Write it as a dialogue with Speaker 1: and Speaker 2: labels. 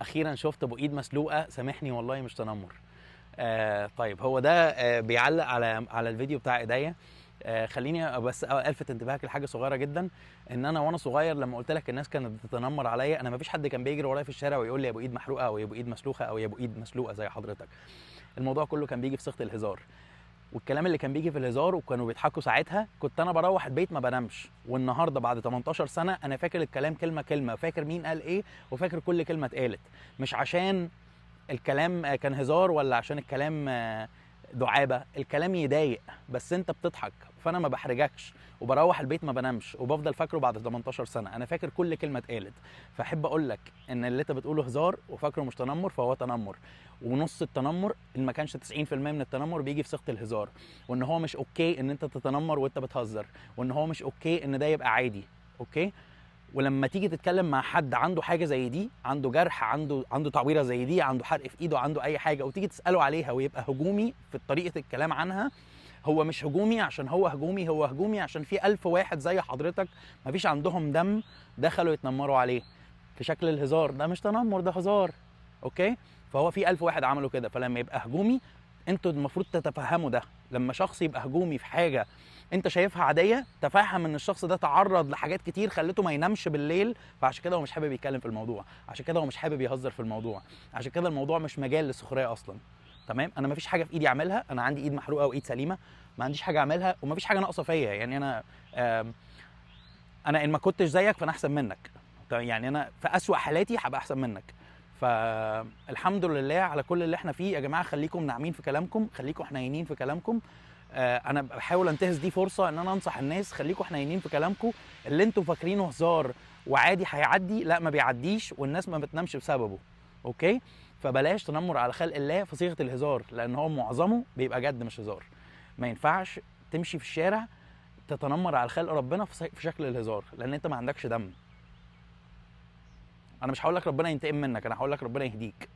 Speaker 1: اخيرا شفت ابو ايد مسلوقه، سامحني والله مش تنمر. طيب هو ده بيعلق على الفيديو بتاع ايديا. خليني بس الفت انتباهك لحاجه صغيره جدا، ان انا وانا صغير لما قلت لك الناس كانت بتتنمر عليا، انا ما فيش حد كان بيجري ورايا في الشارع ويقول لي يا ابو ايد محروقه او يا ابو ايد مسلوخه او يا ابو ايد مسلوقه زي حضرتك. الموضوع كله كان بيجي في صيغه الهزار، والكلام اللي كان بيجي في الهزار وكانوا بيضحكوا ساعتها كنت انا بروح البيت ما بنامش. والنهارده بعد 18 سنه انا فاكر الكلام كلمه كلمه، فاكر مين قال ايه وفاكر كل كلمه اتقالت، مش عشان الكلام كان هزار ولا عشان الكلام دعابه. الكلام يضايق بس انت بتضحك، فانا ما بحرجكش وبروح البيت ما بنامش وبفضل فاكره بعد 18 سنه، انا فاكر كل كلمه اتقالت. فاحب اقول لك ان اللي انت بتقوله هزار وفاكره مش تنمر فهو تنمر، ونص التنمر ان ما كانش 90% من التنمر بيجي في صيغه الهزار، وان هو مش اوكي ان انت تتنمر وانت بتهزر، وان هو مش اوكي ان ده يبقى عادي. اوكي؟ ولما تيجي تتكلم مع حد عنده حاجه زي دي، عنده جرح، عنده تعويره زي دي، عنده حرق في ايده، عنده اي حاجه، وتيجي تساله عليها ويبقى هجومي في طريقه الكلام عنها، هو مش هجومي عشان هو هجومي، هو هجومي عشان في 1000 واحد زي حضرتك مفيش عندهم دم دخلوا يتنمروا عليه في شكل الهزار. ده مش تنمر، ده هزار. اوكي؟ فهو في 1000 واحد عملوا كده، فلما يبقى هجومي انتوا المفروض تتفهموا ده. لما شخص يبقى هجومي في حاجه انت شايفها عاديه، تفهم ان الشخص ده تعرض لحاجات كتير خلته ما ينامش بالليل، فعشان كده هو مش حابب يتكلم في الموضوع، عشان كده هو مش حابب يهزر في الموضوع، عشان كده الموضوع مش مجال للسخريه اصلا. تمام؟ انا مفيش حاجه في ايدي اعملها، انا عندي ايد محروقه وايد سليمه، ما عنديش حاجه اعملها ومفيش حاجه ناقصه فيا. يعني انا ان ما كنتش زيك فانا احسن منك، يعني انا في اسوأ حالاتي هبقى احسن منك. فالحمد لله على كل اللي احنا فيه. يا جماعه خليكم ناعمين في كلامكم، خليكم حنينين في كلامكم. انا بحاول انتهز دي فرصه ان انا انصح الناس، خليكم حنينين في كلامكم. اللي انتوا فاكرينه هزار وعادي هيعدي، لا ما بيعديش، والناس ما بتنامش بسببه. اوكي؟ فبلاش تنمر على خلق الله في صيغه الهزار، لان هو معظمه بيبقى جد مش هزار. ما ينفعش تمشي في الشارع تتنمر على خلق ربنا في شكل الهزار، لان انت ما عندكش دم. انا مش هقول لك ربنا ينتقم منك، انا هقول لك ربنا يهديك.